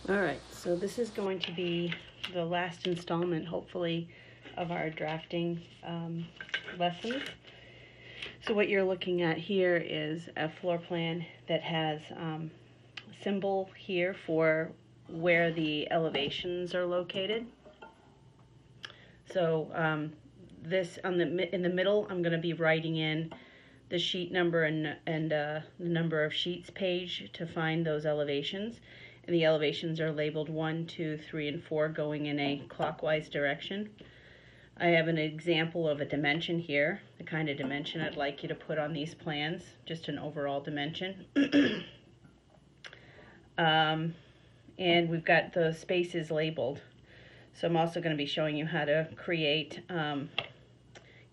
All right, so this is going to be the last installment, hopefully, of our drafting lessons. So what you're looking at here is a floor plan that has a symbol here for where the elevations are located. So this in the middle, I'm going to be writing in the sheet number and the number of sheets page to find those elevations. And the elevations are labeled 1, 2, 3, and 4 going in a clockwise direction. I have an example of a dimension here, the kind of dimension I'd like you to put on these plans, just an overall dimension. And we've got the spaces labeled. So I'm also going to be showing you how to create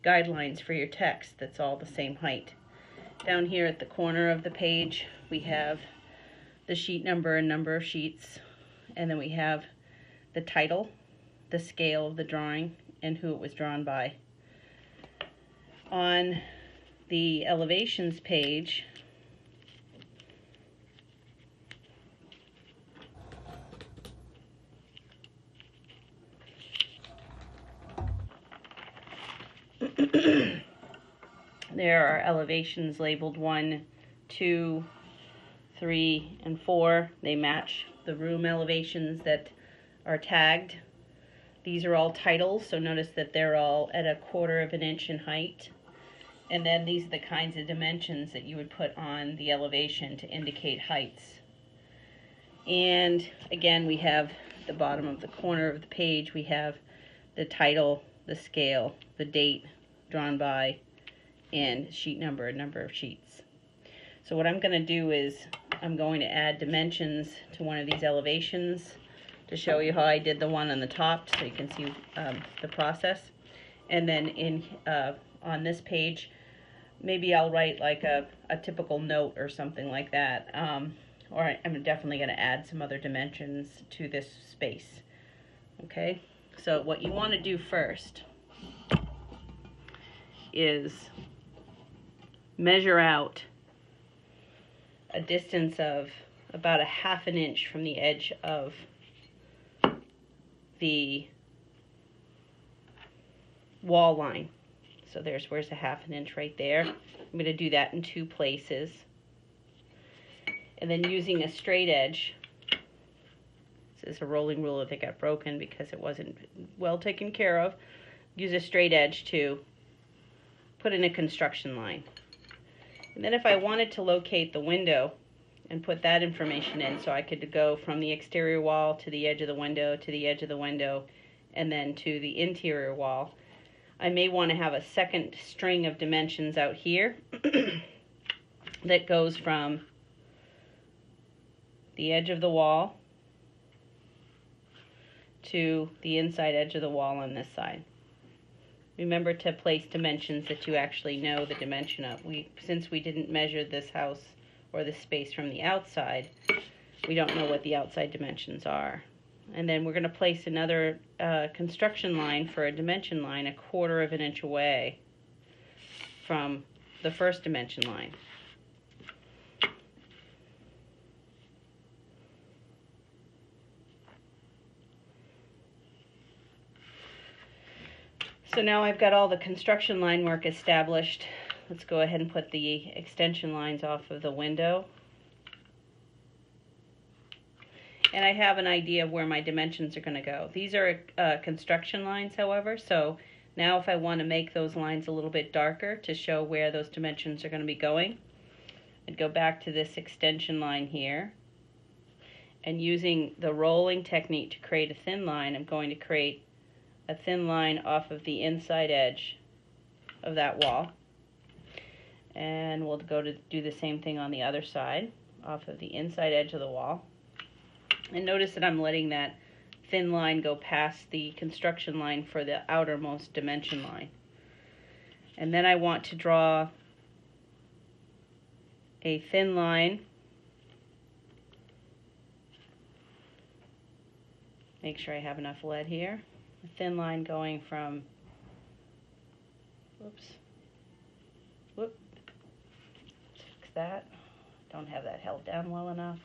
guidelines for your text that's all the same height. Down here at the corner of the page, we have the sheet number and number of sheets, and then we have the title, the scale of the drawing, and who it was drawn by. On the elevations page, there are elevations labeled 1, 2, 3, and 4. They match the room elevations that are tagged. These are all titles, so notice that they're all at 1/4 of an inch in height. And then these are the kinds of dimensions that you would put on the elevation to indicate heights. And again, we have the bottom of the corner of the page, we have the title, the scale, the date drawn by, and sheet number and number of sheets. So what I'm going to do is I'm going to add dimensions to one of these elevations to show you how I did the one on the top so you can see the process. And then on this page, maybe I'll write like a typical note or something like that. Or I'm definitely going to add some other dimensions to this space. Okay, so what you want to do first is measure out a distance of about 1/2 an inch from the edge of the wall line. So where's the 1/2 an inch right there. I'm going to do that in 2 places. And then using a straight edge, this is a rolling ruler that got broken because it wasn't well taken care of. Use a straight edge to put in a construction line. And then if I wanted to locate the window and put that information in, so I could go from the exterior wall to the edge of the window, to the edge of the window, and then to the interior wall, I may want to have a second string of dimensions out here that goes from the edge of the wall to the inside edge of the wall on this side. Remember to place dimensions that you actually know the dimension of. Since we didn't measure this house or this space from the outside, we don't know what the outside dimensions are. And then we're going to place another construction line for a dimension line 1/4 of an inch away from the first dimension line. So now I've got all the construction line work established. Let's go ahead and put the extension lines off of the window. And I have an idea of where my dimensions are going to go. These are construction lines, however, so now if I want to make those lines a little bit darker to show where those dimensions are going to be going, I'd go back to this extension line here. And using the rolling technique to create a thin line, I'm going to create a thin line off of the inside edge of that wall. And we'll go to do the same thing on the other side, off of the inside edge of the wall. And notice that I'm letting that thin line go past the construction line for the outermost dimension line. And then I want to draw a thin line. Make sure I have enough lead here. A thin line going from, fix that. Don't have that held down well enough.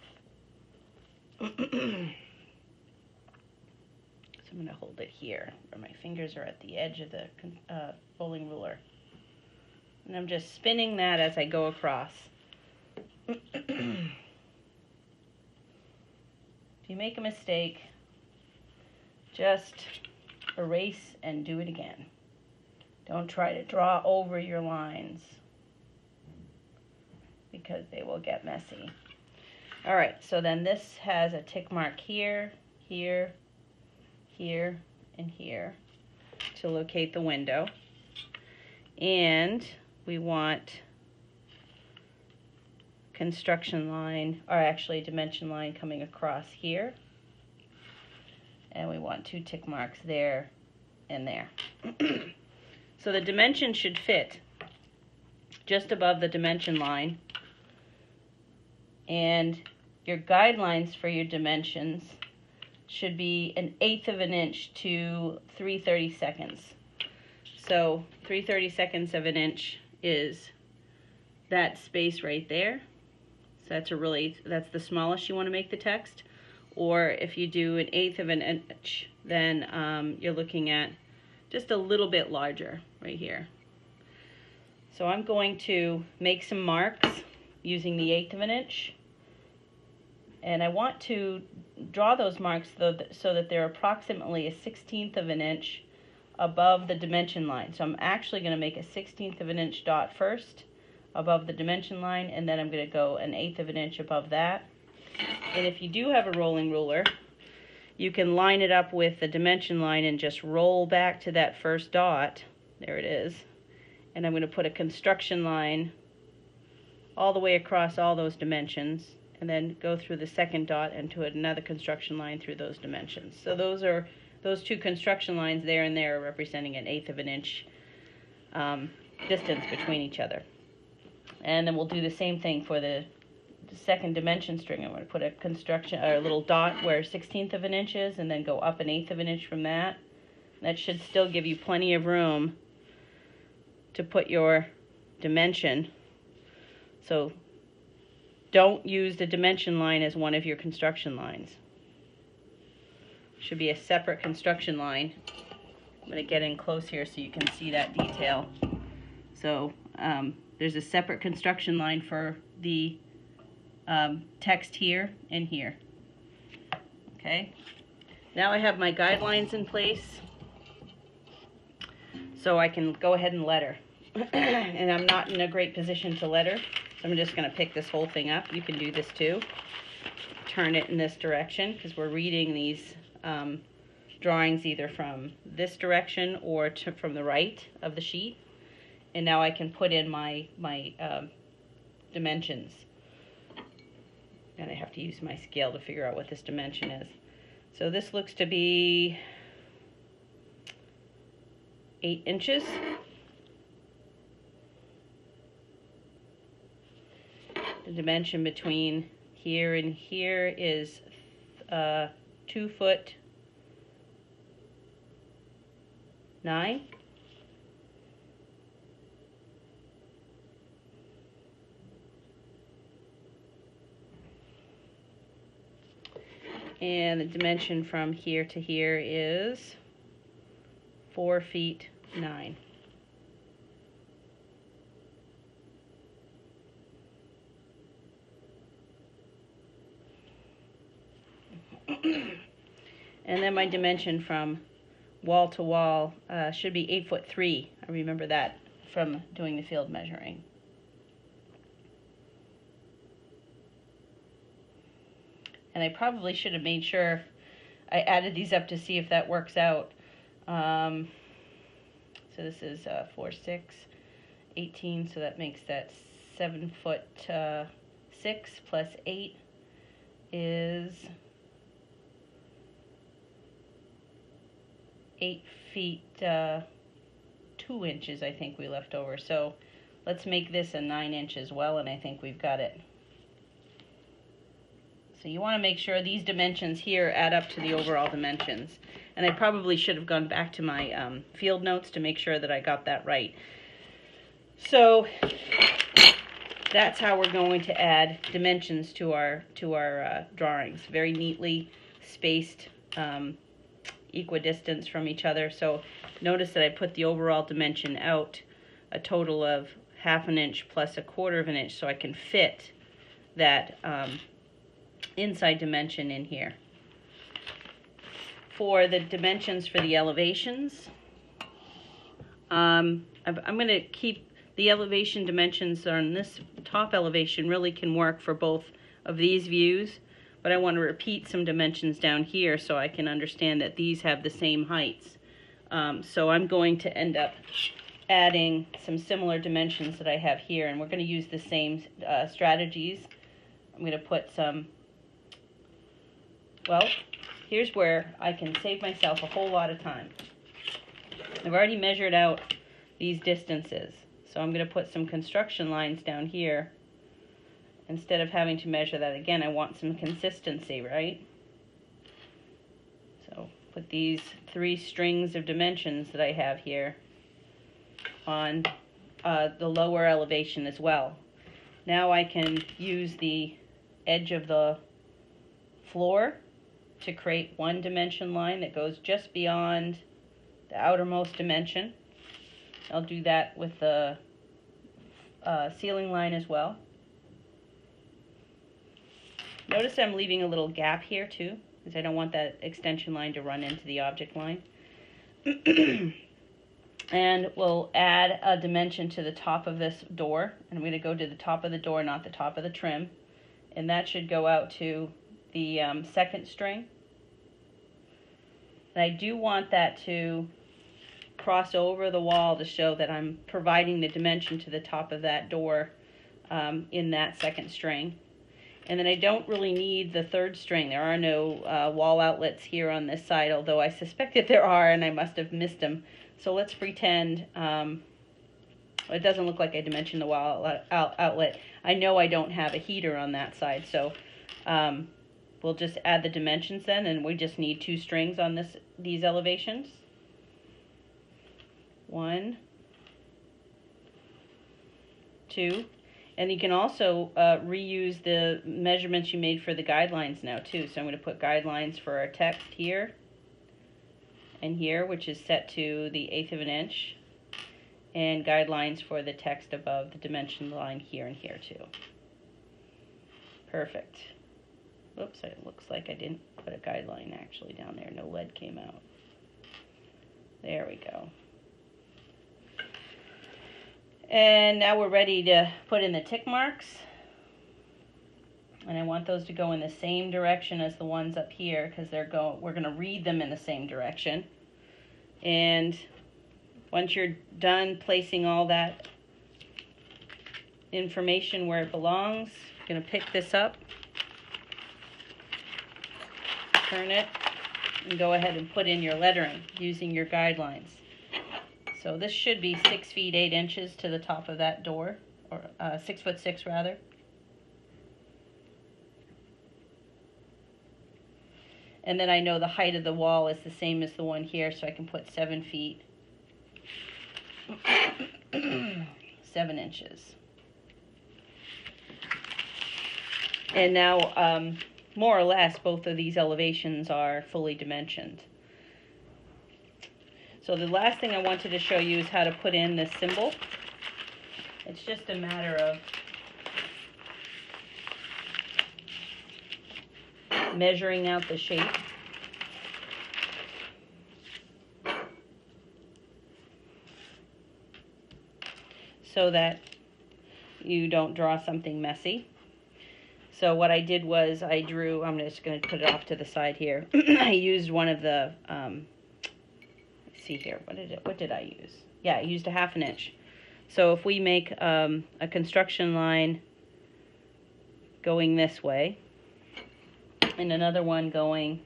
hold it here, where my fingers are at the edge of the rolling ruler. And I'm just spinning that as I go across. If you make a mistake, just erase and do it again. Don't try to draw over your lines, because they will get messy. Alright, so then this has a tick mark here, here, here, and here to locate the window. And we want construction line, or actually dimension line coming across here. And we want 2 tick marks there and there. So the dimension should fit just above the dimension line. And your guidelines for your dimensions should be 1/8 of an inch to 3/32. So 3/32 of an inch is that space right there. So that's the smallest you want to make the text. Or if you do 1/8 of an inch, then you're looking at just a little bit larger right here. So I'm going to make some marks using the 1/8 of an inch. And I want to draw those marks so that they're approximately 1/16 of an inch above the dimension line. So I'm actually going to make a 1/16 of an inch dot first above the dimension line, and then I'm going to go 1/8 of an inch above that. And if you do have a rolling ruler, you can line it up with the dimension line and just roll back to that first dot. There it is. And I'm going to put a construction line all the way across all those dimensions, and then go through the second dot and to another construction line through those dimensions. So those 2 construction lines there and there are representing 1/8 of an inch distance between each other. And then we'll do the same thing for the second dimension string. I'm going to put a little dot where 1/16 of an inch is, and then go up 1/8 of an inch from that. That should still give you plenty of room to put your dimension. So don't use the dimension line as one of your construction lines. It should be a separate construction line. I'm going to get in close here so you can see that detail. So there's a separate construction line for the text here and here. Okay. Now I have my guidelines in place, so I can go ahead and letter. And I'm not in a great position to letter, so I'm just going to pick this whole thing up. You can do this too. Turn it in this direction, because we're reading these drawings either from this direction or from the right of the sheet. And now I can put in my dimensions. And I have to use my scale to figure out what this dimension is. So this looks to be 8 inches. The dimension between here and here is 2 foot 9. And the dimension from here to here is 4 feet 9. And then my dimension from wall to wall should be 8 foot 3. I remember that from doing the field measuring. And I probably should have made sure I added these up to see if that works out. So this is 4, 6, 18, so that makes that 7 foot 6 plus 8 is 8 feet 2 inches, I think we left over. So let's make this a 9 inch as well, and I think we've got it. So you want to make sure these dimensions here add up to the overall dimensions. And I probably should have gone back to my field notes to make sure that I got that right. So that's how we're going to add dimensions to our drawings. Very neatly spaced equidistant from each other. So notice that I put the overall dimension out a total of 1/2 inch plus 1/4 inch, so I can fit that inside dimension in here. For the dimensions for the elevations, I'm going to keep the elevation dimensions on this top elevation. Really can work for both of these views, but I want to repeat some dimensions down here so I can understand that these have the same heights. So I'm going to end up adding some similar dimensions that I have here, and we're going to use the same strategies. I'm going to put some, well, here's where I can save myself a whole lot of time. I've already measured out these distances, so I'm going to put some construction lines down here. Instead of having to measure that again, I want some consistency, right? So put these 3 strings of dimensions that I have here on the lower elevation as well. Now I can use the edge of the floor to create 1 dimension line that goes just beyond the outermost dimension. I'll do that with the ceiling line as well. Notice I'm leaving a little gap here too, because I don't want that extension line to run into the object line. And we'll add a dimension to the top of this door. And I'm going to go to the top of the door, not the top of the trim. And that should go out to the 2nd string. And I do want that to cross over the wall to show that I'm providing the dimension to the top of that door in that 2nd string. And then I don't really need the 3rd string. There are no wall outlets here on this side, although I suspect that there are, and I must have missed them. So let's pretend it doesn't look like I dimensioned the wall outlet. I know I don't have a heater on that side, so we'll just add the dimensions then, and we just need 2 strings on these elevations. 1, 2. And you can also reuse the measurements you made for the guidelines now too. So I'm going to put guidelines for our text here and here, which is set to the 1/8 of an inch, and guidelines for the text above the dimension line here and here too. Perfect. Whoops, it looks like I didn't put a guideline actually down there. No lead came out. There we go. And now we're ready to put in the tick marks. And I want those to go in the same direction as the ones up here, because we're going to read them in the same direction. And once you're done placing all that information where it belongs, you're going to pick this up, turn it, and go ahead and put in your lettering using your guidelines. So this should be 6 feet 8 inches to the top of that door, or 6'6" rather. And then I know the height of the wall is the same as the one here, so I can put 7 feet 7 inches. And now, more or less, both of these elevations are fully dimensioned. So the last thing I wanted to show you is how to put in this symbol. It's just a matter of measuring out the shape. So that you don't draw something messy. So what I did was I drew, I'm just going to put it off to the side here. I used one of the, let's see here, what did I use? Yeah, I used a 1/2 inch. So if we make a construction line going this way, and another one going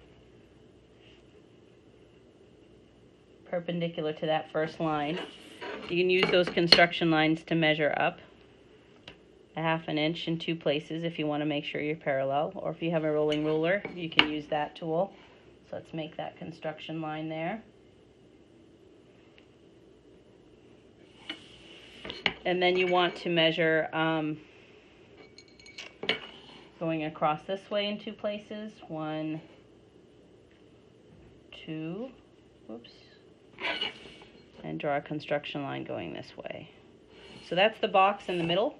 perpendicular to that first line, you can use those construction lines to measure up a 1/2 inch in 2 places if you want to make sure you're parallel, or if you have a rolling ruler, you can use that tool. So let's make that construction line there. And then you want to measure going across this way in 2 places. 1, 2, whoops, and draw a construction line going this way. So that's the box in the middle.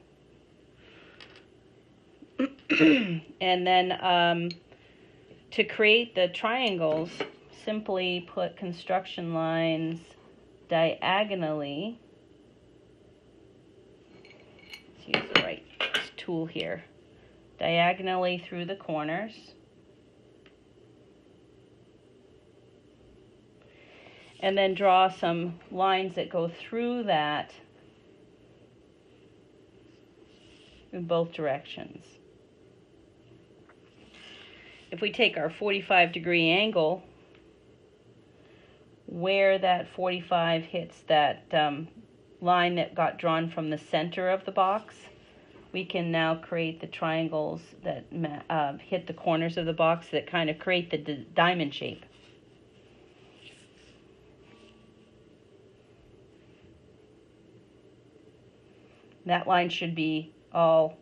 And then to create the triangles, simply put construction lines diagonally. Let's use the right tool here. Diagonally through the corners. And then draw some lines that go through that in both directions. If we take our 45-degree angle, where that 45 hits that line that got drawn from the center of the box, we can now create the triangles that hit the corners of the box that kind of create the diamond shape. That line should be all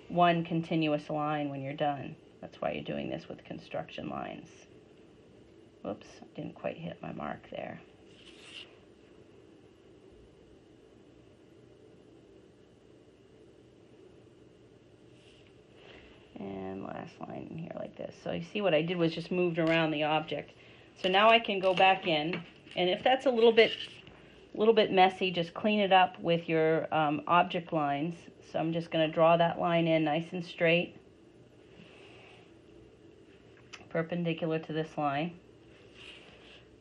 one continuous line when you're done. That's why you're doing this with construction lines. Whoops, I didn't quite hit my mark there. And last line in here like this. So you see what I did was just moved around the object. So now I can go back in, and if that's a little bit messy, just clean it up with your object lines. So I'm just going to draw that line in nice and straight, perpendicular to this line.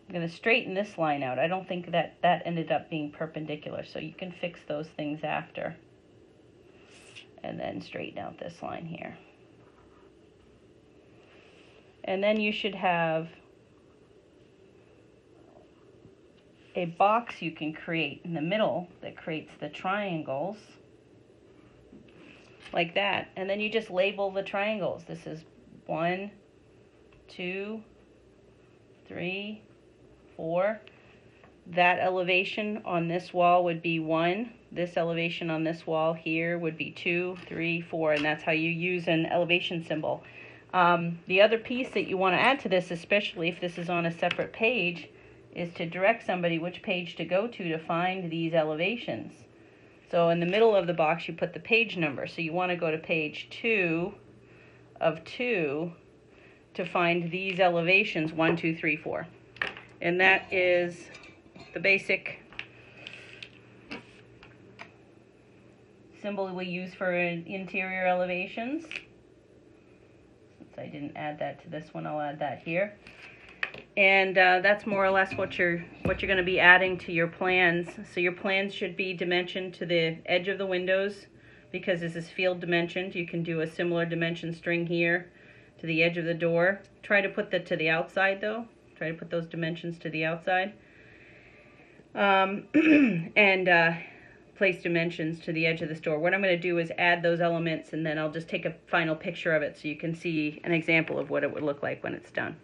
I'm going to straighten this line out. I don't think that ended up being perpendicular, so you can fix those things after. And then straighten out this line here. And then you should have a box you can create in the middle that creates the triangles, like that. And then you just label the triangles. This is 1, 2, 3, 4. That elevation on this wall would be 1. This elevation on this wall here would be 2, 3, 4, and that's how you use an elevation symbol. The other piece that you want to add to this, especially if this is on a separate page, is to direct somebody which page to go to find these elevations. So in the middle of the box you put the page number. So you want to go to page 2 of 2 to find these elevations, 1, 2, 3, 4. And that is the basic symbol we use for interior elevations. Since I didn't add that to this one, I'll add that here. And that's more or less what you're going to be adding to your plans. So your plans should be dimensioned to the edge of the windows, because this is field dimensioned. You can do a similar dimension string here to the edge of the door. Try to put that to the outside though. Try to put those dimensions to the outside. And place dimensions to the edge of the store. What I'm going to do is add those elements, and then I'll just take a final picture of it so you can see an example of what it would look like when it's done.